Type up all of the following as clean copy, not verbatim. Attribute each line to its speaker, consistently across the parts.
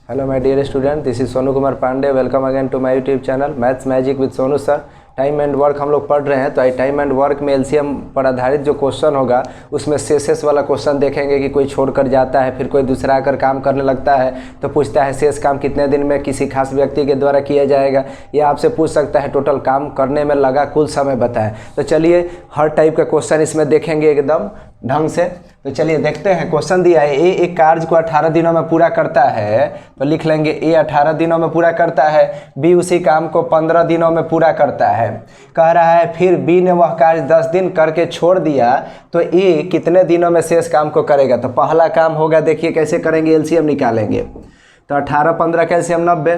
Speaker 1: Hello my dear student, this is Sonu Kumar Pandey. Welcome again to my YouTube channel maths magic with Sonu sir. Time and work हम लोग पढ़ रहे हैं, तो आई टाइम एंड वर्क में एलसीएम पर आधारित जो क्वेश्चन होगा उसमें शेष वाला क्वेश्चन देखेंगे कि कोई छोड़कर जाता है, फिर कोई दूसरा आकर काम करने लगता है तो पूछता है शेष काम कितने दिन में किसी खास व्यक्ति के द्वारा किया जाएगा। या आपसे पूछ सकता है टोटल काम करने में लगा कुल समय बताएं। तो चलिए हर टाइप का क्वेश्चन इसमें देखेंगे एकदम ढंग से। तो चलिए देखते हैं। क्वेश्चन दिया है ए एक कार्य को 18 दिनों में पूरा करता है, तो लिख लेंगे ए 18 दिनों में पूरा करता है, बी उसी काम को 15 दिनों में पूरा करता है। कह रहा है फिर बी ने वह कार्य 10 दिन करके छोड़ दिया तो ए कितने दिनों में शेष काम को करेगा। तो पहला काम होगा, देखिए कैसे करेंगे, एलसीएम निकालेंगे। तो 18 15 का एलसीएम 90,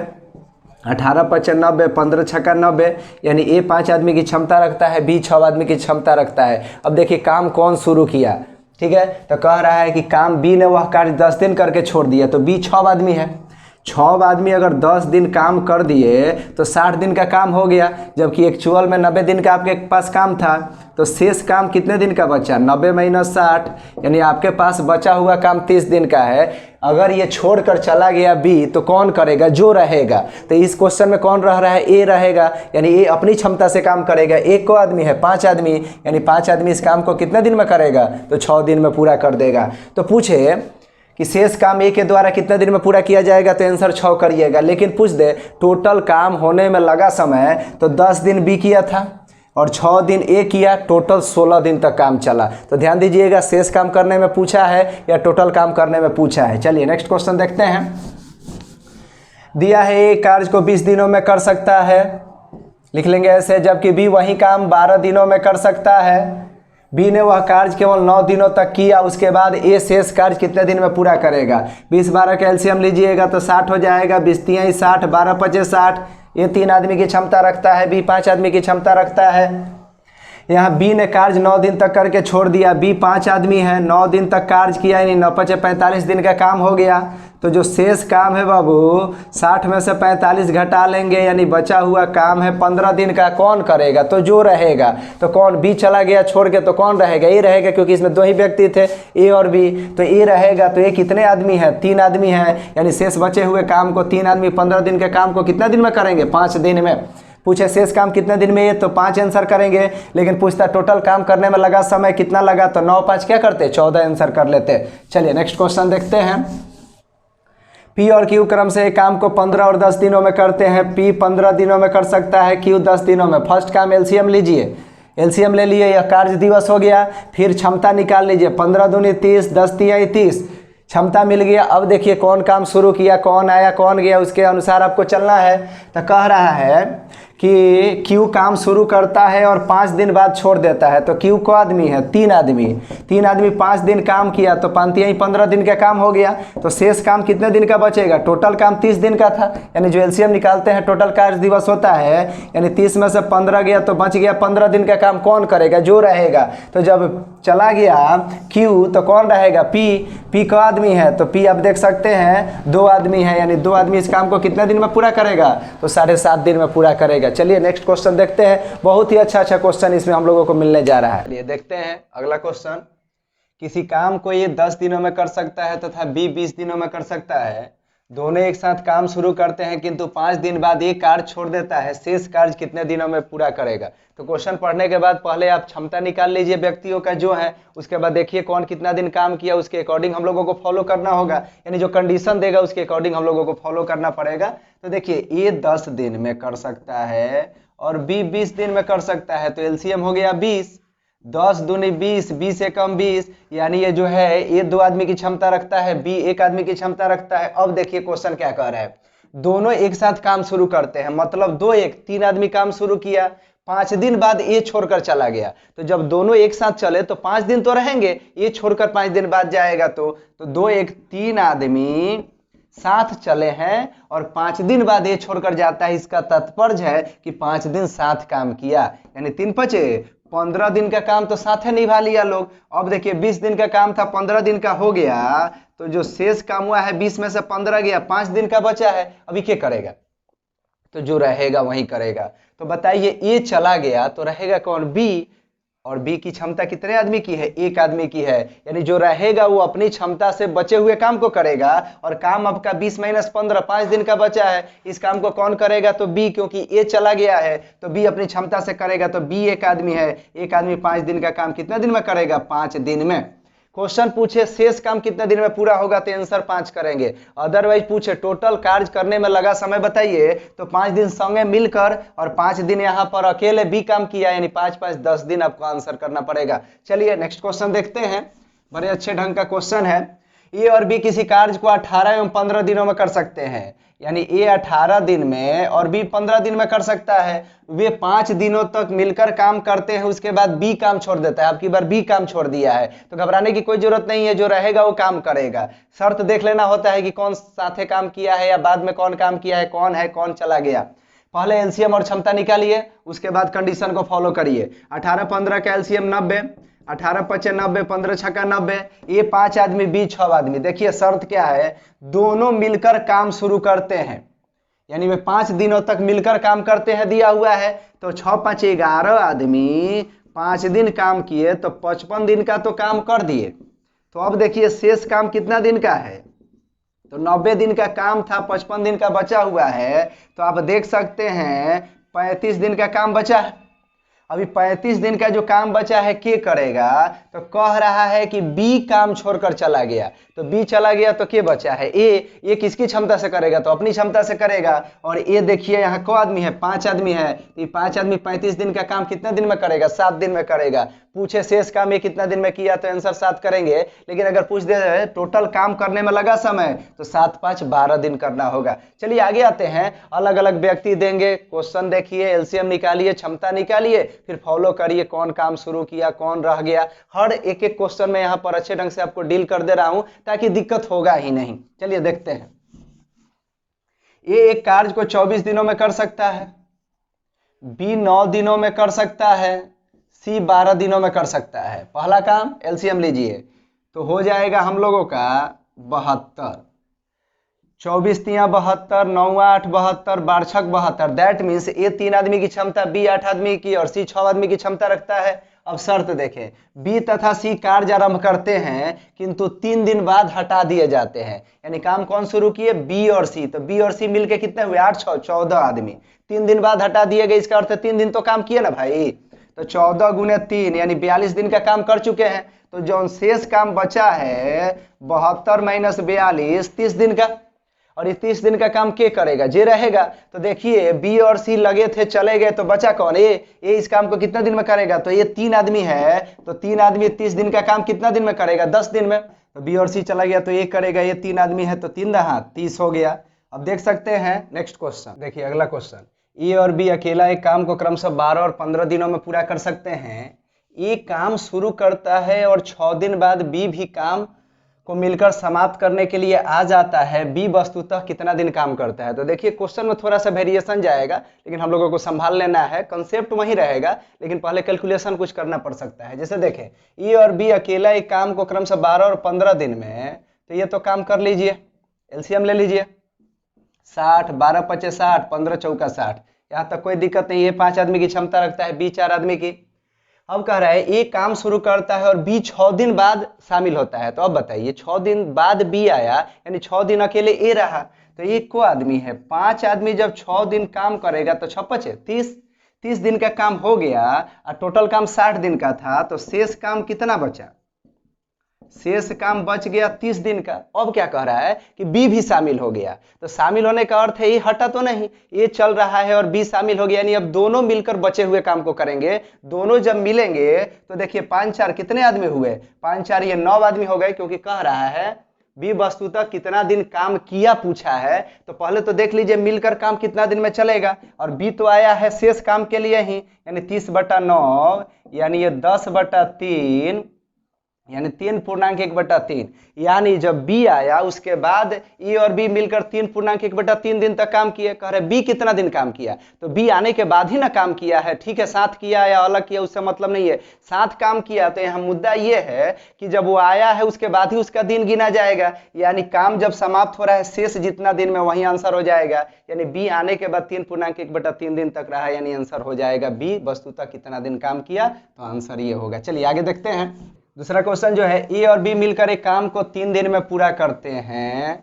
Speaker 1: 18 5 90, 15 छक्का 90, यानी ए 5 आदमी की क्षमता रखता है, बी 6 आदमी की क्षमता रखता है। अब देखिए काम कौन शुरू किया, ठीक है। तो कह रहा है कि काम बी ने वह कार्य 10 दिन करके छोड़ दिया, तो बी 6 आदमी है। 6 आदमी अगर 10 दिन काम कर दिए तो 60 दिन का काम हो गया, जबकि एक्चुअल में 90 दिन का आपके पास काम था। तो शेष काम कितने दिन का बचा, 90 - 60, यानी आपके पास बचा हुआ काम 30 दिन का है। अगर ये छोड़कर चला गया बी तो कौन करेगा, जो रहेगा। तो इस क्वेश्चन में कौन रह रहा है, ए रहेगा, यानी ए अपनी क्षमता से काम करेगा। एक को आदमी है 5 आदमी, यानी 5 आदमी इस काम को कितने दिन में करेगा, तो 6 दिन में पूरा कर देगा। तो पूछे कि शेष काम ए के द्वारा कितने दिन में पूरा किया जाएगा, तो आंसर 6 करिएगा। लेकिन पूछ दे टोटल काम होने में लगा समय, तो 10 दिन बी किया था और 6 दिन ए किया, टोटल 16 दिन तक काम चला। तो ध्यान दीजिएगा शेष काम करने में पूछा है या टोटल काम करने में पूछा है। चलिए नेक्स्ट क्वेश्चन देखते हैं। दिया है ए कार्य को 20 दिनों में कर सकता है, लिख लेंगे ऐसे, जबकि बी वही काम 12 दिनों में कर सकता है। बी ने वह कार्य केवल 9 दिनों तक किया, उसके बाद ए शेष कार्य कितने दिन में पूरा करेगा। 20 12 का एलसीएम लीजिएगा तो 60 हो जाएगा, 20 3 60, 12 5 60। ये 3 आदमी की क्षमता रखता है, बी 5 आदमी की क्षमता रखता है। यहाँ बी ने कार्य 9 दिन तक करके छोड़ दिया, बी 5 आदमी है, 9 दिन तक कार्य किया, यानी 9 5 45 दिन का काम हो गया। तो जो शेष काम है बाबू 60 में से 45 घटा लेंगे, यानी बचा हुआ काम है 15 दिन का, कौन करेगा, तो जो रहेगा। तो कौन, बी चला गया छोड़ के, तो कौन रहेगा, ए रहेगा, क्योंकि इसमें 2 ही व्यक्ति थे, ए और बी। तो ए रहेगा। तो ये कितने आदमी है, 3 आदमी है, यानी शेष बचे हुए काम को 3 आदमी 15 दिन के काम को कितने दिन में करेंगे, 5 दिन में। पूछे शेष काम कितने दिन में, ये तो 5 आंसर करेंगे। लेकिन पूछता टोटल काम करने में लगा समय कितना लगा, तो 9 5 क्या करते, 14 आंसर कर लेते। चलिए नेक्स्ट क्वेश्चन देखते हैं। पी और क्यू क्रम से एक काम को 15 और 10 दिनों में करते हैं। पी 15 दिनों में कर सकता है, क्यू 10 दिनों में। फर्स्ट काम एलसीएम लीजिए, एलसीएम ले लिए, यह कार्य दिवस हो गया। फिर क्षमता निकाल लीजिए, 15 दूनी 30, 10 तिहाई 30, क्षमता मिल गया। अब देखिए कौन काम शुरू किया, कौन आया कौन गया, उसके अनुसार आपको चलना है। तो कह रहा है कि क्यू काम शुरू करता है और 5 दिन बाद छोड़ देता है। तो क्यू को आदमी है 3 आदमी, 3 आदमी 5 दिन काम किया, तो 5 15 दिन का काम हो गया। तो शेष काम कितने दिन का बचेगा, टोटल काम 30 दिन का था, यानी जो एलसीएम निकालते हैं टोटल कार्य दिवस होता है, यानी 30 में से 15 गया तो बच गया 15 दिन का काम, कौन करेगा, जो रहेगा। तो जब चला गया क्यू तो कौन रहेगा, पी का आदमी है, तो पी आप देख सकते हैं 2 आदमी है, यानी 2 आदमी इस काम को कितने दिन में पूरा करेगा, तो 7.5 दिन में पूरा करेगा। चलिए नेक्स्ट क्वेश्चन देखते हैं। बहुत ही अच्छा क्वेश्चन इसमें हम लोगों को मिलने जा रहा है। ये देखते हैं अगला क्वेश्चन। किसी काम को ये 10 दिनों में कर सकता है तथा बी 20 दिनों में कर सकता है। दोनों एक साथ काम शुरू करते हैं, किंतु 5 दिन बाद एक कार्य छोड़ देता है। शेष कार्य कितने दिनों में पूरा करेगा। तो क्वेश्चन पढ़ने के बाद पहले आप क्षमता निकाल लीजिए व्यक्तियों का जो है, उसके बाद देखिए कौन कितना दिन काम किया, उसके अकॉर्डिंग हम लोगों को फॉलो करना होगा, यानी जो कंडीशन देगा उसके अकॉर्डिंग हम लोगों को फॉलो करना पड़ेगा। तो देखिए ए 10 दिन में कर सकता है और बी 20 दिन में कर सकता है, तो एलसीएम हो गया 20, 10 दूनी 20, 20 से कम 20, यानी ये जो है ये 2 आदमी की क्षमता रखता है, बी 1 आदमी की क्षमता रखता है। अब देखिए क्वेश्चन क्या कह रहा है, दोनों एक साथ काम शुरू करते हैं, मतलब 2 1 3 आदमी काम शुरू किया, 5 दिन बाद ये छोड़कर चला गया। तो जब दोनों एक साथ चले तो 5 दिन तो रहेंगे, ये छोड़कर 5 दिन बाद जाएगा, तो 2 1 3 आदमी साथ चले हैं और 5 दिन बाद ये छोड़कर जाता है। इसका तात्पर्य है कि 5 दिन साथ काम किया, यानी 3 5 15 दिन का काम तो साथ ही निभा लिया लोग। अब देखिए 20 दिन का काम था, 15 दिन का हो गया, तो जो शेष काम हुआ है 20 में से 15 गया, 5 दिन का बचा है, अभी क्या करेगा, तो जो रहेगा वही करेगा। तो बताइए ए चला गया तो रहेगा कौन, बी, और बी की क्षमता कितने आदमी की है, एक आदमी की है। यानी जो रहेगा वो अपनी क्षमता से बचे हुए काम को करेगा। और काम आपका 20 - 15 5 दिन का बचा है, इस काम को कौन करेगा, तो बी, क्योंकि ए चला गया है तो बी अपनी क्षमता से करेगा। तो बी एक आदमी है, एक आदमी 5 दिन का काम कितने दिन में करेगा, 5 दिन में। क्वेश्चन पूछे शेष काम कितने दिन में पूरा होगा, तो आंसर 5 करेंगे। अदरवाइज पूछे टोटल कार्य करने में लगा समय बताइए, तो 5 दिन संगे मिलकर और 5 दिन यहाँ पर अकेले भी काम किया, यानी 5 5 10 दिन आपको आंसर करना पड़ेगा। चलिए नेक्स्ट क्वेश्चन देखते हैं, बड़े अच्छे ढंग का क्वेश्चन है। ए और बी किसी कार्य को 18 एवं 15 दिनों में कर सकते हैं, यानी ए 18 दिन में और बी 15 दिन में कर सकता है। वे 5 दिनों तक मिलकर काम करते हैं, उसके बाद बी काम छोड़ देता है। अब की बार बी काम छोड़ दिया है, तो घबराने की कोई जरूरत नहीं है, जो रहेगा वो काम करेगा। शर्त देख लेना होता है कि कौन साथे काम किया है या बाद में कौन काम किया है, कौन चला गया। पहले एलसीएम और क्षमता निकालिए, उसके बाद कंडीशन को फॉलो करिए। 18 15 का एलसीएम 90, 18 5 90, 15 6 90, ये 5 आदमी बी 6 आदमी। देखिए शर्त क्या है, दोनों मिलकर काम शुरू करते हैं, यानी वे 5 दिनों तक मिलकर काम करते हैं, दिया हुआ है। तो 6 5 11 आदमी 5 दिन काम किए, तो 55 दिन का तो काम कर दिए। तो अब देखिए शेष काम कितना दिन का है, तो 90 दिन का काम था, 55 दिन का बचा हुआ है। तो आप देख सकते हैं 35 दिन का काम बचा है। अभी 35 दिन का जो काम बचा है के करेगा, तो कह रहा है कि बी काम छोड़कर चला गया, तो बी चला गया तो के बचा है, ए किसकी क्षमता से करेगा, तो अपनी क्षमता से करेगा। और ए देखिए यहाँ को आदमी है, 5 आदमी है, तो 5 आदमी 35 दिन का काम कितने दिन में करेगा, 7 दिन में करेगा। पूछे शेष काम ये कितना दिन में किया, तो आंसर 7 करेंगे। लेकिन अगर पूछ दे टोटल काम करने में लगा समय, तो 7 5 12 दिन करना होगा। चलिए आगे आते हैं, अलग अलग व्यक्ति देंगे, क्वेश्चन देखिए, एलसीएम निकालिए, क्षमता निकालिए, फिर फॉलो करिए कौन काम शुरू किया, कौन रह गया। हर एक एक क्वेश्चन में यहाँ पर अच्छे ढंग से आपको डील कर दे रहा हूं, ताकि दिक्कत होगा ही नहीं। चलिए देखते हैं। ये एक कार्य को 24 दिनों में कर सकता है, बी 9 दिनों में कर सकता है, सी 12 दिनों में कर सकता है। पहला काम एलसीएम लीजिए, तो हो जाएगा हम लोगों का 72, 24 तिया 72, 9 8 72, 12 6 72। दैट मीन्स ए 3 आदमी की क्षमता, बी 8 आदमी की और सी 6 आदमी की क्षमता रखता है। अब शर्त देखें, बी तथा सी कार्य आरंभ करते हैं, किंतु 3 दिन बाद हटा दिए जाते हैं। यानी काम कौन शुरू किए, बी और सी। तो बी और सी मिलके कितने हुए, 8 6 14 आदमी। 3 दिन बाद हटा दिए गए, इसका अर्थ 3 दिन तो काम किए ना भाई। तो 14 गुने 3 यानी 42 दिन का काम कर चुके हैं। तो जो शेष काम बचा है 72 - 42 30 दिन का। और ये 30 दिन का काम के करेगा, जे रहेगा। तो देखिए बी और सी लगे थे, चले गए, तो बचा कौन, ए इस काम को कितना दिन में करेगा, तो ये 3 आदमी है, तो 3 आदमी 30 दिन का काम कितना दिन में करेगा, 10 दिन में। तो बी और सी चला गया तो ये करेगा, ये 3 आदमी है तो 3 रहा 30 हो गया। अब देख सकते हैं नेक्स्ट क्वेश्चन, देखिए अगला क्वेश्चन। ए और बी अकेला एक काम को क्रमशः 12 और 15 दिनों में पूरा कर सकते हैं। ए काम शुरू करता है और 6 दिन बाद बी भी काम को मिलकर समाप्त करने के लिए आ जाता है। बी वस्तुतः कितना दिन काम करता है। तो देखिए क्वेश्चन में थोड़ा सा वेरिएशन जाएगा, लेकिन हम लोगों को संभाल लेना है, कंसेप्ट वही रहेगा, लेकिन पहले कैलकुलेशन कुछ करना पड़ सकता है। जैसे देखें ए और बी अकेला एक काम को क्रमशः 12 और 15 दिन में, तो ये तो काम कर लीजिए, एलसीएम ले लीजिए, 60, 12 5 60, 15 चौका 60। यहाँ तक कोई दिक्कत नहीं है, 5 आदमी की क्षमता रखता है, बी 4 आदमी की। अब कह रहा है ए काम शुरू करता है और बी 6 दिन बाद शामिल होता है। तो अब बताइए 6 दिन बाद बी आया, यानी 6 दिन अकेले ए रहा, तो एक को आदमी है, 5 आदमी जब 6 दिन काम करेगा तो 6 5 30 दिन का काम हो गया, और टोटल काम 60 दिन का था। तो शेष काम कितना बचा, शेष काम बच गया 30 दिन का। अब क्या कह रहा है कि बी भी शामिल हो गया। तो शामिल होने का अर्थ है ये हटा तो नहीं, ये चल रहा है और बी शामिल हो गया, यानी अब दोनों मिलकर बचे हुए काम को करेंगे। दोनों जब मिलेंगे तो देखिए 5 4 कितने आदमी हुए, 5 4 ये 9 आदमी हो गए, क्योंकि कह रहा है बी वस्तुतः कितना दिन काम किया पूछा है। तो पहले तो देख लीजिए मिलकर काम कितना दिन में चलेगा, और बी तो आया है शेष काम के लिए ही, यानी 30/9, यानी ये 10/3, यानी 3.1/3। यानी जब बी आया उसके बाद ए और बी मिलकर 3.1/3 दिन तक काम किए। कह रहे बी कितना दिन काम किया, तो बी आने के बाद ही ना काम किया है। ठीक है, साथ किया या अलग किया उससे मतलब नहीं है, साथ काम किया। तो यहाँ मुद्दा ये है कि जब वो आया है उसके बाद ही उसका दिन गिना जाएगा। यानी काम जब समाप्त हो रहा है शेष जितना दिन में वही आंसर हो जाएगा। यानी बी आने के बाद 3.1/3 दिन तक रहा, यानी आंसर हो जाएगा बी। वस्तुतः कितना दिन काम किया, तो आंसर ये होगा। चलिए आगे देखते हैं। दूसरा क्वेश्चन जो है, ए और बी मिलकर एक काम को 3 दिन में पूरा करते हैं।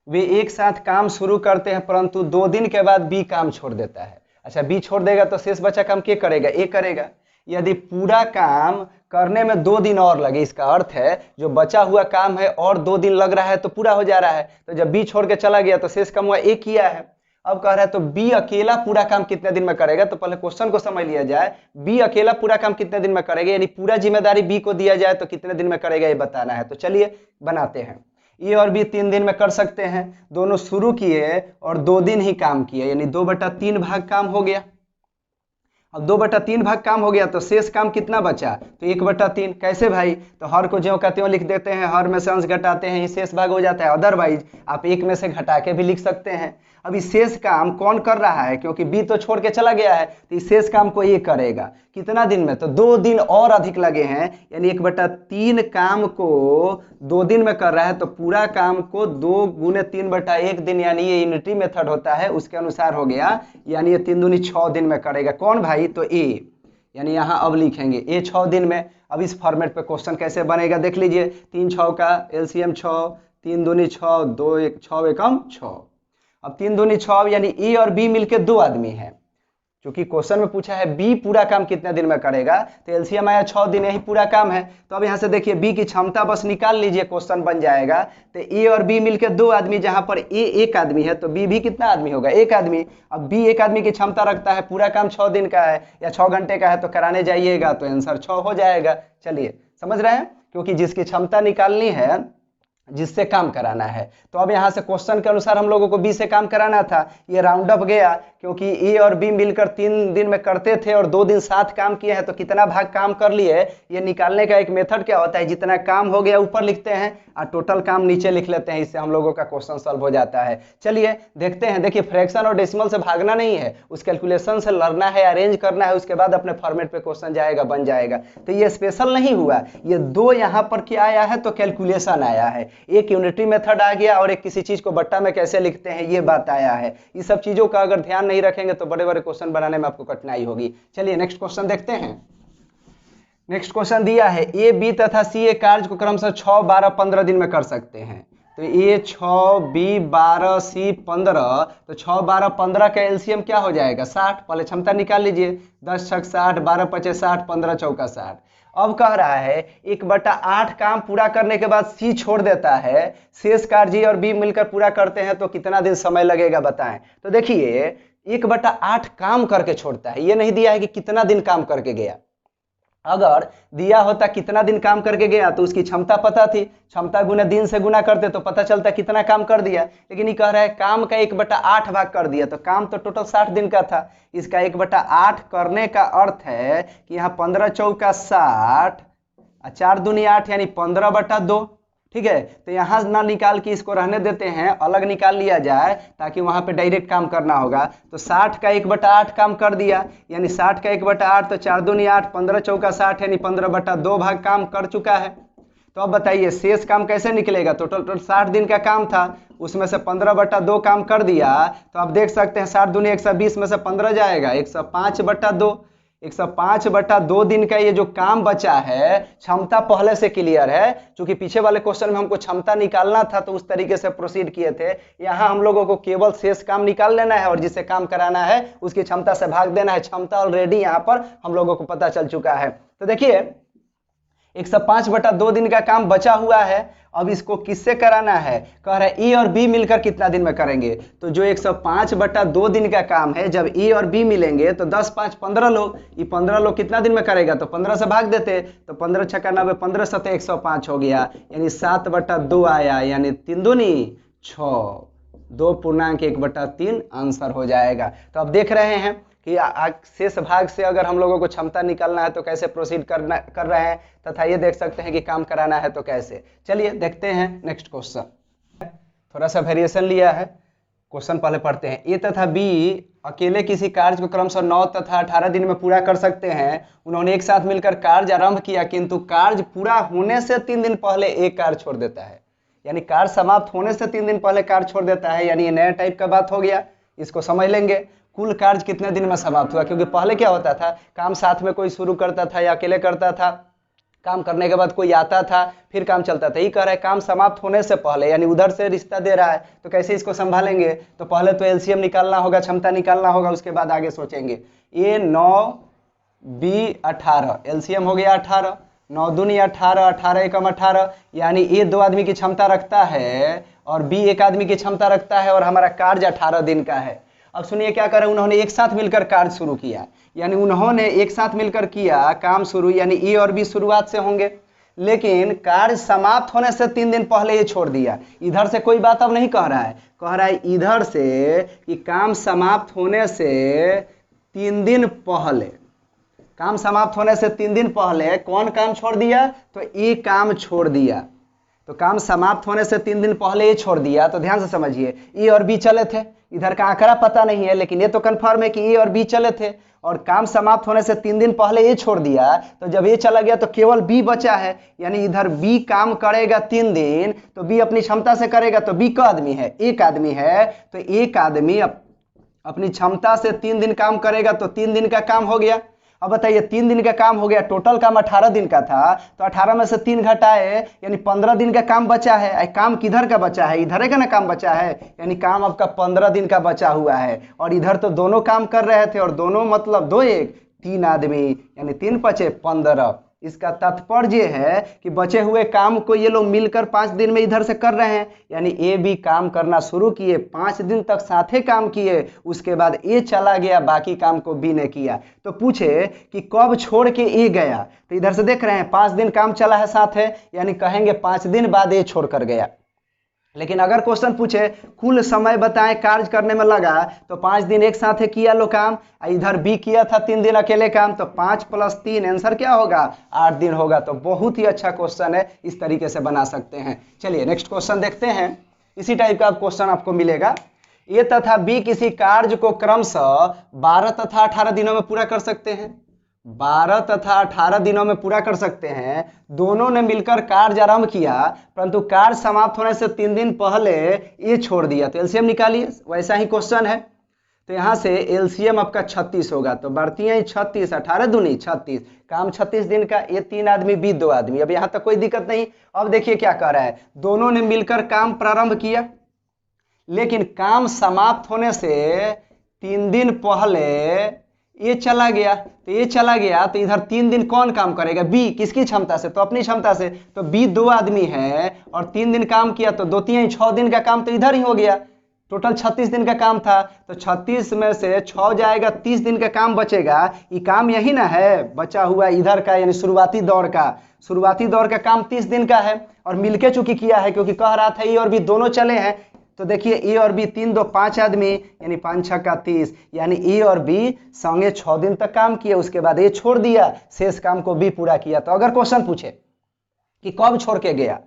Speaker 1: वे एक साथ काम शुरू करते हैं परंतु 2 दिन के बाद बी काम छोड़ देता है। अच्छा, बी छोड़ देगा तो शेष बचा काम के करेगा, ए करेगा। यदि पूरा काम करने में 2 दिन और लगे, इसका अर्थ है जो बचा हुआ काम है और 2 दिन लग रहा है तो पूरा हो जा रहा है। तो जब बी छोड़ के चला गया तो शेष काम हुआ ए किया है। अब कह रहा है तो बी अकेला पूरा काम कितने दिन में करेगा। तो पहले क्वेश्चन को समझ लिया जाए, बी अकेला पूरा काम कितने दिन में करेगा, यानी पूरा जिम्मेदारी बी को दिया जाए तो कितने दिन में करेगा ये बताना है। तो चलिए बनाते हैं। ए और बी 3 दिन में कर सकते हैं। दोनों शुरू किए और 2 दिन ही काम किए, यानी 2/3 भाग काम हो गया। अब 2/3 भाग काम हो गया तो शेष काम कितना बचा, तो 1/3। कैसे भाई, तो हर को ज्यों का त्यों लिख देते हैं, हर में से अंश घटाते हैं, शेष भाग हो जाता है। अदरवाइज आप एक में से घटा के भी लिख सकते हैं। अब इस शेष काम कौन कर रहा है, क्योंकि बी तो छोड़ के चला गया है, तो इस शेष काम को ये करेगा कितना दिन में, तो 2 दिन और अधिक लगे हैं। यानी 1/3 काम को 2 दिन में कर रहा है, तो पूरा काम को 2 × 3/1 दिन, यानी ये यूनिटी मेथड होता है उसके अनुसार हो गया। यानी ये 3 दूनी 6 दिन में करेगा। कौन भाई, तो ए। यानी यहाँ अब लिखेंगे ए 6 दिन में। अब इस फॉर्मेट पे क्वेश्चन कैसे बनेगा देख लीजिए। 3 6 का एलसीएम 6, 3 दूनी 6, 2 1 6 एकम 6। अब 3 दूनी 6, यानी ए और बी मिलके 2 आदमी हैं। क्योंकि क्वेश्चन में पूछा है बी पूरा काम कितने दिन में करेगा, तो एलसीएम आया 6 दिन, यही पूरा काम है। तो अब यहाँ से देखिए बी की क्षमता बस निकाल लीजिए, क्वेश्चन बन जाएगा। तो ए और बी मिलके 2 आदमी, जहां पर ए 1 आदमी है तो बी भी कितना आदमी होगा, 1 आदमी। अब बी 1 आदमी की क्षमता रखता है, पूरा काम 6 दिन का है या 6 घंटे का है, तो कराने जाइएगा तो आंसर 6 हो जाएगा। चलिए समझ रहे हैं, क्योंकि जिसकी क्षमता निकालनी है, जिससे काम कराना है। तो अब यहाँ से क्वेश्चन के अनुसार हम लोगों को बी से काम कराना था। ये राउंड अप गया, क्योंकि ए और बी मिलकर 3 दिन में करते थे और 2 दिन साथ काम किए हैं, तो कितना भाग काम कर लिए ये निकालने का एक मेथड क्या होता है, जितना काम हो गया ऊपर लिखते हैं और टोटल काम नीचे लिख लेते हैं। इससे हम लोगों का क्वेश्चन सॉल्व हो जाता है। चलिए देखते हैं। देखिए फ्रैक्शन और डेसिमल से भागना नहीं है, उस कैलकुलेशन से लड़ना है, अरेंज करना है, उसके बाद अपने फॉर्मेट पे क्वेश्चन जाएगा, बन जाएगा। तो ये स्पेशल नहीं हुआ, ये 2 यहाँ पर क्या आया है, तो कैलकुलेशन आया है। एक यूनिटरी मेथड आ गया और एक किसी चीज को बट्टा में कैसे लिखते हैं ये बात आया है। ये सब चीजों का अगर ध्यान नहीं रखेंगे तो बड़े बड़े क्वेश्चन बनाने में आपको कठिनाई होगी। चलिए नेक्स्ट क्वेश्चन देखते हैं। नेक्स्ट क्वेश्चन दिया है, ए बी तथा सी ए कार्य को क्रमशः 6 12 15 दिन में कर सकते हैं। तो ए 6 बी 12 सी 15, तो 6 12 15 का एलसीएम क्या हो जाएगा 60। पहले क्षमता निकाल लीजिए, 10 6 60, 12 5 60, 15 चौका 60। अब कह रहा है 1/8 काम पूरा करने के बाद सी छोड़ देता है, शेष कार्य जी और बी मिलकर पूरा करते हैं, तो कितना दिन समय लगेगा बताएं। तो देखिए 1/8 काम करके छोड़ता है, ये नहीं दिया है कि कितना दिन काम करके गया। अगर दिया होता कितना दिन काम करके गया तो उसकी क्षमता पता थी, क्षमता गुना दिन से गुना करते तो पता चलता कितना काम कर दिया। लेकिन ये कह रहा है काम का 1/8 भाग कर दिया, तो काम तो टोटल 60 दिन का था। इसका 1/8 करने का अर्थ है कि यहाँ 15 चौका 60, 4 दूनी 8, यानी 15/2। ठीक है, तो यहाँ ना निकाल के इसको रहने देते हैं, अलग निकाल लिया जाए ताकि वहां पे डायरेक्ट काम करना होगा। तो 60 का 1/8 काम कर दिया, यानी 60 का 1/8, तो 4 दूनी 8, 15 चौका 60, यानी 15/2 भाग काम कर चुका है। तो अब बताइए शेष काम कैसे निकलेगा। तो टोटल 60 दिन का काम था, उसमें से 15/2 काम कर दिया, तो आप देख सकते हैं 60 दूनी 120 में से 15 जाएगा, 105/2। 105/2 दिन का ये जो काम बचा है, क्षमता पहले से क्लियर है। क्योंकि पीछे वाले क्वेश्चन में हमको क्षमता निकालना था तो उस तरीके से प्रोसीड किए थे। यहाँ हम लोगों को केवल शेष काम निकाल लेना है और जिससे काम कराना है उसकी क्षमता से भाग देना है। क्षमता ऑलरेडी यहाँ पर हम लोगों को पता चल चुका है। तो देखिए 105/2 दिन का काम बचा हुआ है। अब इसको किससे कराना है, कह रहा है ए और बी मिलकर कितना दिन में करेंगे। तो जो 105/2 दिन का काम है, जब ए और बी मिलेंगे तो 10 5 15 लोग, ये 15 लोग कितना दिन में करेगा, तो 15 से भाग देते, तो 15 छक्का 90, 15 सते 105 हो गया, यानी 7/2 आया, यानी 3 दूनी 6, 2.1/3 आंसर हो जाएगा। तो अब देख रहे हैं कि शेष भाग से अगर हम लोगों को क्षमता निकालना है तो कैसे प्रोसीड कर रहे हैं, तथा ये देख सकते हैं कि काम कराना है तो कैसे। चलिए देखते हैं नेक्स्ट क्वेश्चन। थोड़ा सा वेरिएशन लिया है, क्वेश्चन पहले पढ़ते हैं। ए तथा बी अकेले किसी कार्य को क्रमशः 9 तथा 18 दिन में पूरा कर सकते हैं। उन्होंने एक साथ मिलकर कार्य आरंभ किया, किंतु कार्य पूरा होने से 3 दिन पहले एक कार्य छोड़ देता है। यानी कार्य समाप्त होने से 3 दिन पहले कार्य छोड़ देता है, यानी ये नया टाइप का बात हो गया। इसको समझ लेंगे। कुल कार्य कितने दिन में समाप्त हुआ, क्योंकि पहले क्या होता था, काम साथ में कोई शुरू करता था या अकेले करता था, काम करने के बाद कोई आता था, फिर काम चलता था। ये कह रहा है काम समाप्त होने से पहले, यानी उधर से रिश्ता दे रहा है, तो कैसे इसको संभालेंगे। तो पहले तो एलसीएम निकालना होगा, क्षमता निकालना होगा, उसके बाद आगे सोचेंगे। ए 9 बी 18, एलसीएम हो गया 18, 9 दूनी 18, 18 एकम 18, यानी ए 2 आदमी की क्षमता रखता है और बी 1 आदमी की क्षमता रखता है, और हमारा कार्य 18 दिन का है। अब सुनिए क्या करें, उन्होंने एक साथ मिलकर कार्य शुरू किया, यानी उन्होंने एक साथ मिलकर किया काम शुरू, यानी ए और बी शुरुआत से होंगे, लेकिन कार्य समाप्त होने से 3 दिन पहले ये छोड़ दिया। इधर से कोई बात अब नहीं कह रहा है, कह रहा है इधर से कि काम समाप्त होने से 3 दिन पहले, काम समाप्त होने से 3 दिन पहले कौन काम छोड़ दिया, तो ये काम छोड़ दिया। तो काम समाप्त होने से 3 दिन पहले ये छोड़ दिया। तो ध्यान से समझिए, ए और बी चले थे, इधर का आंकड़ा पता नहीं है, लेकिन ये तो कंफर्म है कि ए और बी चले थे, और काम समाप्त होने से 3 दिन पहले ये छोड़ दिया। तो जब ये चला गया तो केवल बी बचा है, यानी इधर बी काम करेगा 3 दिन, तो बी अपनी क्षमता से करेगा। तो बी का आदमी है, एक आदमी है, तो एक आदमी अपनी क्षमता से 3 दिन काम करेगा, तो 3 दिन का काम हो गया। अब बताइए 3 दिन का काम हो गया, टोटल काम 18 दिन का था, तो 18 में से 3 घटाए, यानी 15 दिन का काम बचा है। काम किधर का बचा है, इधर का ना काम बचा है, यानी काम आपका 15 दिन का बचा हुआ है। और इधर तो दोनों काम कर रहे थे, और दोनों मतलब 2 1 3 आदमी, यानी 3 5 15। इसका तात्पर्य है कि बचे हुए काम को ये लोग मिलकर 5 दिन में इधर से कर रहे हैं, यानी ए बी काम करना शुरू किए, 5 दिन तक साथे काम किए, उसके बाद ए चला गया, बाकी काम को बी ने किया। तो पूछे कि कब छोड़ के ए गया, तो इधर से देख रहे हैं 5 दिन काम चला है साथे, यानी कहेंगे 5 दिन बाद ए छोड़ कर गया। लेकिन अगर क्वेश्चन पूछे कुल समय बताएं कार्य करने में लगा, तो 5 दिन एक साथ किया लो काम, इधर बी किया था 3 दिन अकेले काम, तो 5 + 3 आंसर क्या होगा, 8 दिन होगा। तो बहुत ही अच्छा क्वेश्चन है, इस तरीके से बना सकते हैं। चलिए नेक्स्ट क्वेश्चन देखते हैं। इसी टाइप का क्वेश्चन आपको मिलेगा। ए तथा बी किसी कार्य को क्रमशः 12 तथा 18 दिनों में पूरा कर सकते हैं। 12 तथा 18 दिनों में पूरा कर सकते हैं। दोनों ने मिलकर कार्य आरंभ किया, परंतु कार्य समाप्त होने से 3 दिन पहले ये छोड़ दिया। तो एलसीएम निकालिए, वैसा ही क्वेश्चन है। तो यहाँ से एलसीएम आपका 36 होगा, तो बढ़ती है 36, 18 दूनी 36, काम 36 दिन का, ये 3 आदमी बी 2 आदमी। अब यहाँ तक कोई दिक्कत नहीं। अब देखिए क्या कर रहा है, दोनों ने मिलकर काम प्रारंभ किया, लेकिन काम समाप्त होने से 3 दिन पहले ये चला गया। तो ये चला गया, तो इधर 3 दिन कौन काम करेगा, बी। किसकी क्षमता से, तो अपनी क्षमता से। तो बी 2 आदमी है और 3 दिन काम किया, तो 2 3 6 दिन का काम तो इधर ही हो गया। टोटल 36 दिन का काम था, तो 36 में से 6 जाएगा, 30 दिन का काम बचेगा। ये काम यही ना है बचा हुआ इधर का, यानी शुरुआती दौर का। शुरुआती दौर का काम 30 दिन का है, और मिलके चूंकि किया है, क्योंकि कह रहा था ये और बी दोनों चले हैं। तो देखिए ए और बी 3 2 5 आदमी, यानी 5 6 का 30, यानी ए और बी संगे 6 दिन तक काम किए, उसके बाद ए छोड़ दिया, शेष काम को बी पूरा किया। तो अगर क्वेश्चन पूछे कि कब छोड़ के गया,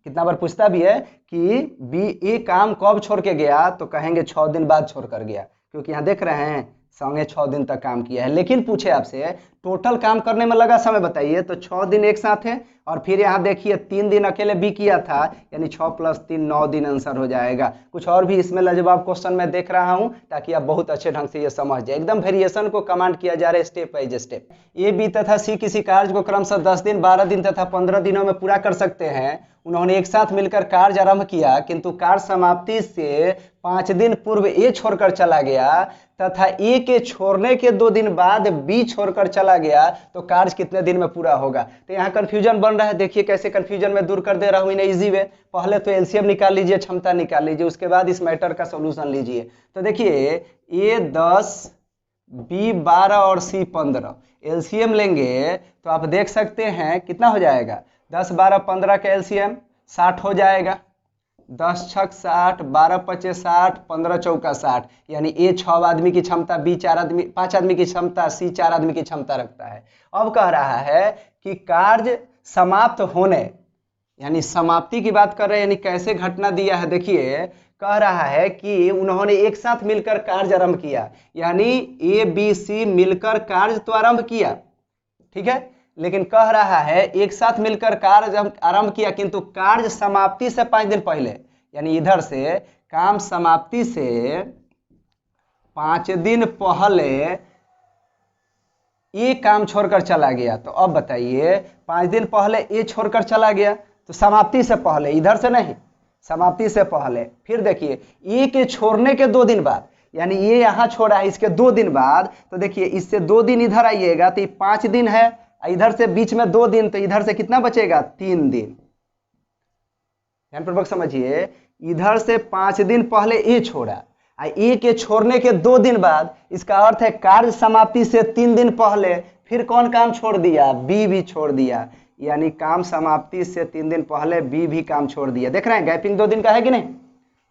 Speaker 1: कितना बार पूछता भी है कि बी ए काम कब छोड़ के गया, तो कहेंगे 6 दिन बाद छोड़ कर गया, क्योंकि यहाँ देख रहे हैं संगे 6 दिन तक काम किया है। लेकिन पूछे आपसे टोटल काम करने में लगा समय बताइए, तो 6 दिन एक साथ है, और फिर यहाँ देखिए 3 दिन अकेले बी किया था, यानी 6 + 3 9 दिन आंसर हो जाएगा। कुछ और भी इसमें लाजवाब क्वेश्चन मैं देख रहा हूँ, ताकि आप बहुत अच्छे ढंग से ये समझ जाए। एकदम वेरिएशन को कमांड किया जा रहा है step by step. A B तथा सी किसी कार्य को क्रमशः 10 दिन 12 दिन तथा 15 दिनों में पूरा कर सकते हैं। उन्होंने एक साथ मिलकर कार्य आरंभ किया, किंतु कार्य समाप्ति से 5 दिन पूर्व ए छोड़कर चला गया, तथा ए के छोड़ने के 2 दिन बाद बी छोड़कर चला गया। तो कार्य कितने दिन में पूरा होगा। तो यहाँ कंफ्यूजन बन रहा है, देखिए कैसे कंफ्यूजन में दूर कर दे रहा हूँ इन इजी वे। पहले तो एलसीएम निकाल लीजिए, क्षमता निकाल लीजिए, उसके बाद इस मैटर का सोल्यूशन लीजिए। तो देखिए ए 10 बी 12 और सी 15, एलसीएम लेंगे तो आप देख सकते हैं कितना हो जाएगा, 10 12 15 का एलसीएम 60 हो जाएगा। 10 छक 60, 12 पचे 60, 15 चौका 60, यानी ए 6 आदमी की क्षमता, बी 5 आदमी की क्षमता, सी 4 आदमी की क्षमता रखता है। अब कह रहा है कि कार्य समाप्त होने, यानी समाप्ति की बात कर रहे हैं, यानी कैसे घटना दिया है। देखिए कह रहा है कि उन्होंने एक साथ मिलकर कार्य आरंभ किया, यानी ए बी सी मिलकर कार्य तो आरंभ किया, ठीक है, लेकिन कह रहा है एक साथ मिलकर कार्य आरंभ किया, किंतु कार्य समाप्ति से 5 दिन पहले, यानी इधर से काम समाप्ति से 5 दिन पहले ये काम छोड़कर चला गया। तो अब बताइए 5 दिन पहले ये छोड़कर चला गया, तो समाप्ति से पहले, इधर से नहीं, समाप्ति से पहले। फिर देखिए ये के छोड़ने के 2 दिन बाद, यानी ये यहां छोड़ा है, इसके 2 दिन बाद, तो देखिए इससे 2 दिन इधर आइएगा तो ये 5 दिन है, इधर से बीच में 2 दिन, तो इधर से कितना बचेगा 3 दिन। ध्यानपूर्वक समझिए, इधर से 5 दिन पहले ये छोड़ा, ए के छोड़ने के 2 दिन बाद, इसका अर्थ है कार्य समाप्ति से 3 दिन पहले फिर कौन काम छोड़ दिया, बी भी छोड़ दिया, यानी काम समाप्ति से 3 दिन पहले बी भी काम छोड़ दिया। देख रहे हैं गैपिंग 2 दिन का है कि नहीं,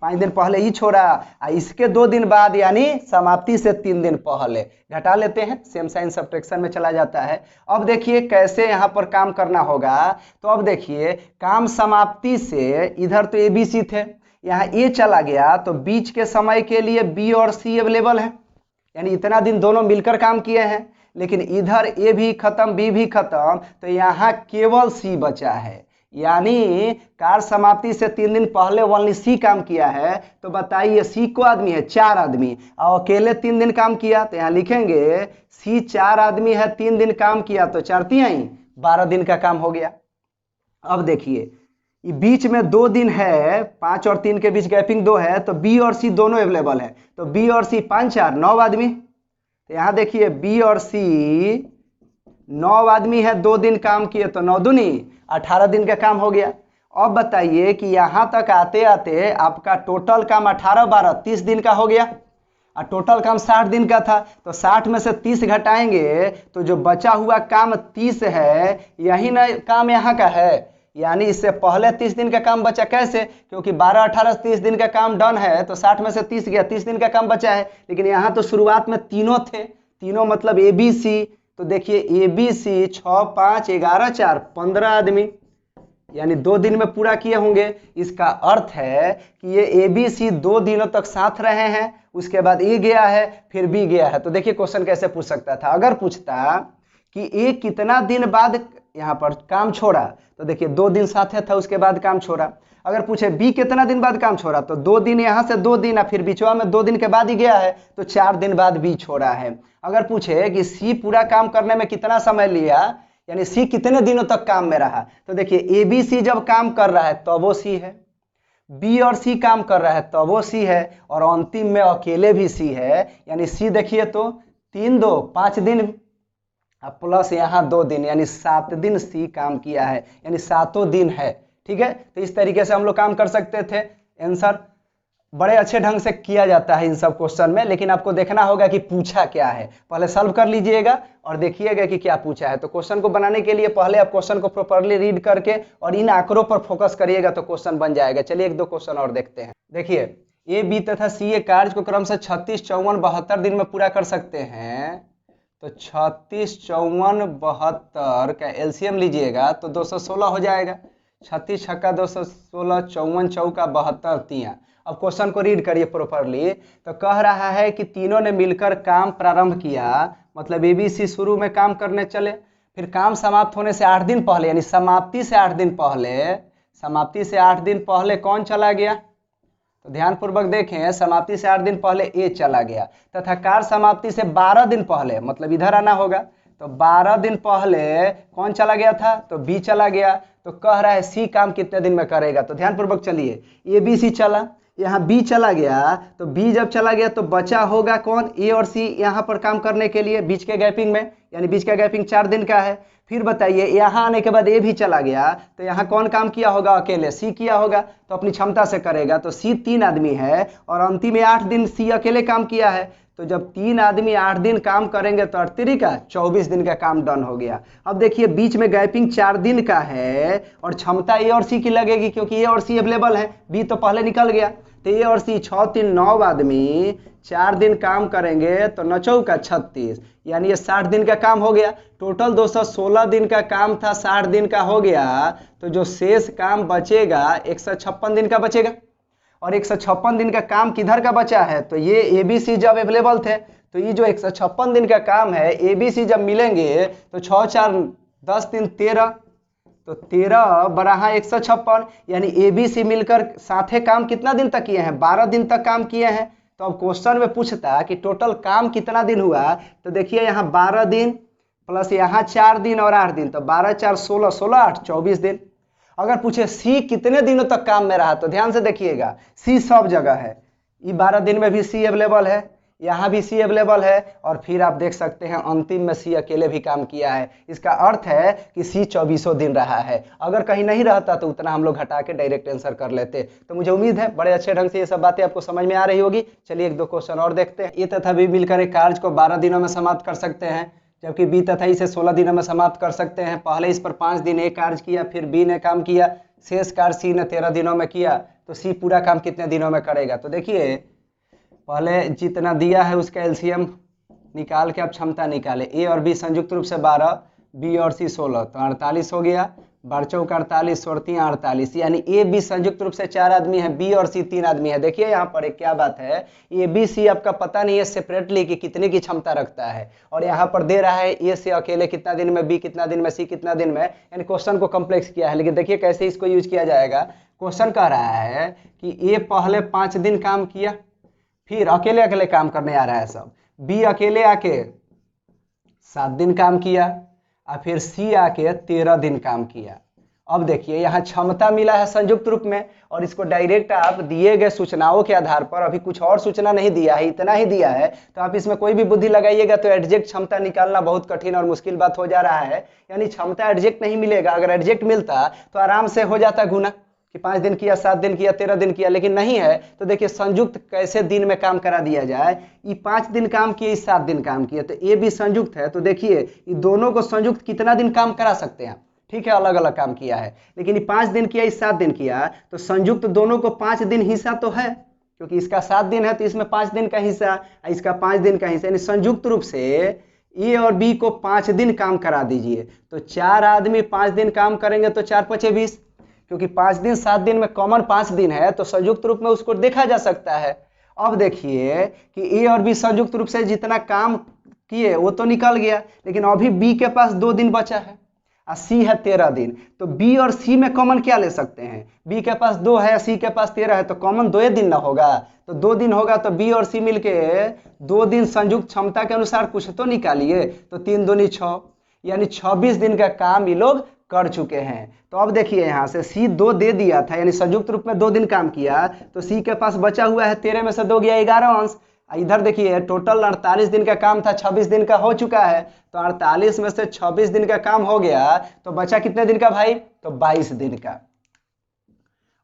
Speaker 1: 5 दिन पहले ही छोड़ा, इसके 2 दिन बाद, यानी समाप्ति से 3 दिन पहले। घटा लेते हैं, सेम साइन सब्ट्रैक्शन में चला जाता है। अब देखिए कैसे यहाँ पर काम करना होगा। तो अब देखिए काम समाप्ति से, इधर तो ए बी सी थे, यहाँ ए चला गया, तो बीच के समय के लिए बी और सी अवेलेबल है, यानी इतना दिन दोनों मिलकर काम किए हैं, लेकिन इधर ए भी खत्म बी भी खत्म, तो यहाँ केवल सी बचा है, यानी कार्य समाप्ति से 3 दिन पहले ओनली सी काम किया है। तो बताइए सी को आदमी है 4 आदमी, और अकेले 3 दिन काम किया, तो यहाँ लिखेंगे सी 4 आदमी है, 3 दिन काम किया, तो 4 तिहाई 12 दिन का काम हो गया। अब देखिए ये बीच में 2 दिन है, 5 और 3 के बीच गैपिंग 2 है, तो बी और सी दोनों अवेलेबल है, तो बी और सी 5 4 9 आदमी, तो यहाँ देखिए बी और सी 9 आदमी है, 2 दिन काम किए, तो 9 दूनी 18 दिन का काम हो गया। अब बताइए कि यहाँ तक आते आते आपका टोटल काम 18 12 30 दिन का हो गया, और टोटल काम 60 दिन का था, तो 60 में से 30 घटाएंगे तो जो बचा हुआ काम 30 है, यही ना काम यहाँ का है, यानी इससे पहले 30 दिन का काम बचा। कैसे, क्योंकि 12 18 30 दिन का काम डन है, तो 60 में से 30 गया, 30 दिन का काम बचा है, लेकिन यहाँ तो शुरुआत में तीनों थे, तीनों मतलब ए बी सी, तो देखिए ए बी सी 6 5 11 4 15 आदमी, यानी 2 दिन में पूरा किए होंगे। इसका अर्थ है कि ये ए बी सी 2 दिनों तक साथ रहे हैं, उसके बाद ए गया है फिर बी गया है। तो देखिए क्वेश्चन कैसे पूछ सकता था, अगर पूछता कि ए कितना दिन बाद यहाँ पर काम छोड़ा, तो देखिए 2 दिन साथ था, उसके बाद काम छोड़ा। अगर पूछे बी कितना दिन बाद काम छोड़ा, तो 2 दिन यहाँ से 2 दिन, फिर बीचवा में 2 दिन के बाद ही गया है, तो 4 दिन बाद बी छोड़ा है। अगर पूछे कि सी पूरा काम करने में कितना समय लिया, यानी सी कितने दिनों तक काम में रहा, तो देखिए ए बी सी जब काम कर रहा है तब वो सी है, बी और सी काम कर रहा है तब वो सी है, और अंतिम में अकेले भी सी है, यानी सी देखिए तो 3 2 5 दिन प्लस यहाँ 2 दिन, यानी 7 दिन सी काम किया है, यानी 7 दिन है। ठीक है, तो इस तरीके से हम लोग काम कर सकते थे। आंसर बड़े अच्छे ढंग से किया जाता है इन सब क्वेश्चन में, लेकिन आपको देखना होगा कि पूछा क्या है, पहले सॉल्व कर लीजिएगा और देखिएगा कि क्या पूछा है। तो क्वेश्चन को बनाने के लिए पहले आप क्वेश्चन को प्रॉपर्ली रीड करके और इन आंकड़ों पर फोकस करिएगा तो क्वेश्चन बन जाएगा। चलिए 1 2 क्वेश्चन और देखते हैं। देखिए ए बी तथा सी ए कार्य को क्रम से 36 54 72 दिन में पूरा कर सकते हैं, तो 36 54 72 का एलसीएम लीजिएगा तो 216 हो जाएगा। 36 छक्का 216, 54 चौका 72 तिया। अब क्वेश्चन को रीड करिए प्रॉपर्ली। तो कह रहा है कि तीनों ने मिलकर काम प्रारंभ किया, मतलब एबीसी शुरू में काम करने चले, फिर काम समाप्त होने से 8 दिन पहले, यानी समाप्ति से 8 दिन पहले, समाप्ति से 8 दिन पहले कौन चला गया, तो ध्यानपूर्वक देखें, समाप्ति से 8 दिन पहले ए चला गया, तथा कार्य समाप्ति से 12 दिन पहले, मतलब इधर आना होगा, तो 12 दिन पहले कौन चला गया था, तो बी चला गया। तो कह रहा है सी काम कितने दिन में करेगा, तो ध्यानपूर्वक चलिए, ए बी सी चला, यहाँ बी चला गया, तो बी जब चला गया तो बचा होगा कौन, ए और सी यहाँ पर काम करने के लिए बीच के गैपिंग में, यानी बीच का गैपिंग 4 दिन का है।
Speaker 2: फिर बताइए यहाँ आने के बाद ए भी चला गया, तो यहाँ कौन काम किया होगा? अकेले सी किया होगा, तो अपनी क्षमता से करेगा। तो सी 3 आदमी है और अंतिम में 8 दिन सी अकेले काम किया है। तो जब 3 आदमी 8 दिन काम करेंगे तो 38 का 24 दिन का काम डन हो गया। अब देखिए बीच में गैपिंग 4 दिन का है और क्षमता ए और सी की लगेगी, क्योंकि ए और सी अवेलेबल है, बी तो पहले निकल गया। तो ए और सी 6 3 9 आदमी 4 दिन काम करेंगे तो 9 चौका 36, यानी ये 60 दिन का काम हो गया। टोटल 216 दिन का काम था, 60 दिन का हो गया, तो जो शेष काम बचेगा 156 दिन का बचेगा। और 156 दिन का काम किधर का बचा है? तो ये ए बी सी जब अवेलेबल थे, तो ये जो 156 दिन का काम है ए बी सी जब मिलेंगे तो 6 4 10 3 13, तो 13 बराहा 156, यानी ए बी सी मिलकर साथे काम कितना दिन तक किए हैं? 12 दिन तक काम किए हैं। तो अब क्वेश्चन में पूछता कि टोटल काम कितना दिन हुआ, तो देखिए यहाँ 12 दिन प्लस यहाँ 4 दिन और 8 दिन, तो 12 4 16, 16 8 24 दिन। अगर पूछे सी कितने दिनों तक काम में रहा, तो ध्यान से देखिएगा सी सब जगह है, ये 12 दिन में भी सी अवेलेबल है, यहाँ भी सी अवेलेबल है, और फिर आप देख सकते हैं अंतिम में सी अकेले भी काम किया है। इसका अर्थ है कि सी 24 दिन रहा है। अगर कहीं नहीं रहता तो उतना हम लोग हटा के डायरेक्ट आंसर कर लेते। तो मुझे उम्मीद है बड़े अच्छे ढंग से ये सब बातें आपको समझ में आ रही होगी। चलिए 1 2 क्वेश्चन और देखते हैं। ए तथा बी मिलकर एक कार्य को 12 दिनों में समाप्त कर सकते हैं, जबकि बी तथा इसे 16 दिनों में समाप्त कर सकते हैं। पहले इस पर 5 दिन ए कार्य किया, फिर बी ने काम किया, शेष कार्य सी ने 13 दिनों में किया, तो सी पूरा काम कितने दिनों में करेगा? तो देखिए पहले जितना दिया है उसका एलसीएम निकाल के आप क्षमता निकाले। ए और बी संयुक्त रूप से 12, बी और सी 16, तो 48 हो गया। 12 चौक 48, 16 48, यानी ए बी संयुक्त रूप से 4 आदमी है, बी और सी 3 आदमी है। देखिए यहाँ पर एक क्या बात है, ए बी सी आपका पता नहीं है सेपरेटली कि कितने की क्षमता रखता है, और यहाँ पर दे रहा है ए से अकेले कितना दिन में, बी कितना दिन में, सी कितना दिन में, यानी क्वेश्चन को कॉम्प्लेक्स किया है। लेकिन देखिए कैसे इसको यूज किया जाएगा। क्वेश्चन कह रहा है कि ए पहले 5 दिन काम किया, फिर अकेले अकेले काम करने आ रहा है सब, बी अकेले आके 7 दिन काम किया, और फिर सी आके 13 दिन काम किया। अब देखिए यहाँ क्षमता मिला है संयुक्त रूप में, और इसको डायरेक्ट आप दिए गए सूचनाओं के आधार पर, अभी कुछ और सूचना नहीं दिया है, इतना ही दिया है, तो आप इसमें कोई भी बुद्धि लगाइएगा तो एडजेक्ट क्षमता निकालना बहुत कठिन और मुश्किल बात हो जा रहा है। यानी क्षमता एडजेक्ट नहीं मिलेगा। अगर एडजेक्ट मिलता तो आराम से हो जाता गुना कि 5 दिन किया, 7 दिन किया, 13 दिन किया, लेकिन नहीं है। तो देखिए संयुक्त कैसे दिन में काम करा दिया जाए। ये 5 दिन काम किए, 7 दिन काम किए, तो ये भी संयुक्त है। तो देखिए ये दोनों को संयुक्त कितना दिन काम करा सकते हैं? ठीक है, अलग अलग काम किया है, लेकिन ये 5 दिन किया, इस 7 दिन किया, तो संयुक्त दोनों को 5 दिन हिस्सा तो है, क्योंकि इसका 7 दिन है तो इसमें 5 दिन का हिस्सा, इसका 5 दिन का हिस्सा, यानी संयुक्त रूप से ए और बी को 5 दिन काम करा दीजिए। तो 4 आदमी 5 दिन काम करेंगे तो 4 5 20, क्योंकि 5 दिन 7 दिन में कॉमन 5 दिन है, तो संयुक्त रूप में उसको देखा जा सकता है। अब देखिए कि ए और बी संयुक्त रूप से जितना काम किए वो तो निकल गया, लेकिन अभी बी के पास 2 दिन बचा है और सी है 13 दिन। तो बी और सी में कॉमन क्या ले सकते हैं? बी के पास 2 है, सी के पास 13 है, तो कॉमन 2 दिन ना होगा, तो 2 दिन होगा। तो बी और सी मिलके 2 दिन संयुक्त क्षमता के अनुसार कुछ तो निकालिए, तो 3 दूनी 6, यानी 26 दिन का काम ये लोग कर चुके हैं। तो अब देखिए यहाँ से सी 2 दे दिया था, यानी संयुक्त रूप में 2 दिन काम किया, तो सी के पास बचा हुआ है 13 में से 2 गया 11 अंश। इधर देखिए टोटल 48 दिन का काम था, 26 दिन का हो चुका है, तो 48 में से 26 दिन का काम हो गया, तो बचा कितने दिन का भाई? तो 22 दिन का।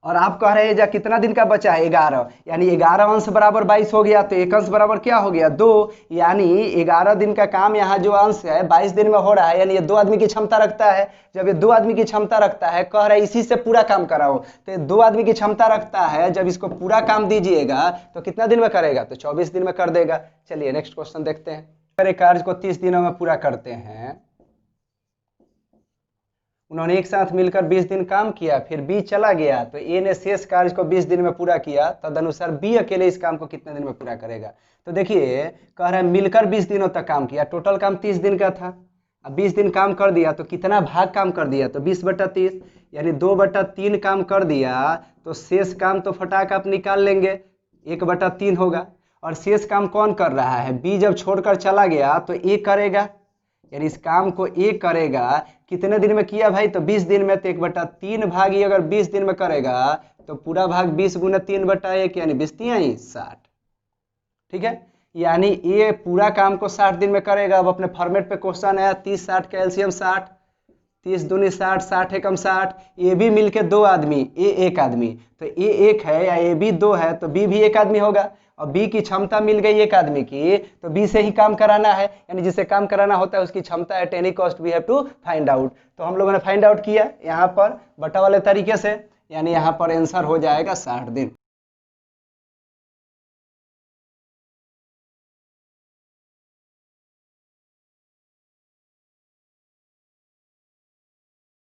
Speaker 2: और आप कह रहे हैं जा कितना दिन का बचा है? 11, यानी 11 अंश बराबर 22 हो गया, तो 1 अंश बराबर क्या हो गया? 2, यानी 11 दिन का काम यहाँ जो अंश है 22 दिन में हो रहा है, यानी ये 2 आदमी की क्षमता रखता है। जब ये 2 आदमी की क्षमता रखता है, कह रहा है इसी से पूरा काम कराओ, तो ये 2 आदमी की क्षमता रखता है, जब इसको पूरा काम दीजिएगा तो कितना दिन में करेगा? तो 24 दिन में कर देगा। चलिए नेक्स्ट क्वेश्चन देखते हैं। अगर एक कार्य को 30 दिनों में पूरा करते हैं, उन्होंने एक साथ मिलकर 20 दिन काम किया, फिर बी चला गया, तो ए ने शेष कार्य को 20 दिन में पूरा किया, तदनुसार बी अकेले इस काम को कितने दिन में पूरा करेगा? तो देखिए कह रहा है मिलकर 20 दिनों तक काम किया, टोटल काम 30 दिन का था, अब 20 दिन काम कर दिया, तो कितना भाग काम कर दिया? तो 20/30, यानी 2/3 काम कर दिया, तो शेष काम तो फटाक आप निकाल लेंगे, 1/3 होगा। और शेष काम कौन कर रहा है? बी जब छोड़कर चला गया तो ए करेगा, यानी इस काम को ए करेगा। कितने दिन में किया भाई? तो 20 दिन में, तो 1/3 भाग ये अगर 20 दिन में करेगा तो पूरा भाग 20 गुना 3/1, यानी 20 3 60। ठीक है, यानी ये पूरा काम को 60 दिन में करेगा। अब अपने फॉर्मेट पे क्वेश्चन है 30 60 का एलसीएम 60, 30 दूनी 60, 60 एकम 60, ए बी मिल के 2 आदमी, ए एक आदमी, तो ए एक है या ए बी 2 है तो बी भी एक आदमी होगा। और बी की क्षमता मिल गई एक आदमी की, तो बी से ही काम कराना है, यानी जिसे काम कराना होता है उसकी क्षमता at any cost we have to find out. तो हम लोगों ने फाइंड आउट किया यहाँ पर बटा वाले तरीके से, यानी यहाँ पर आंसर हो जाएगा 60 दिन।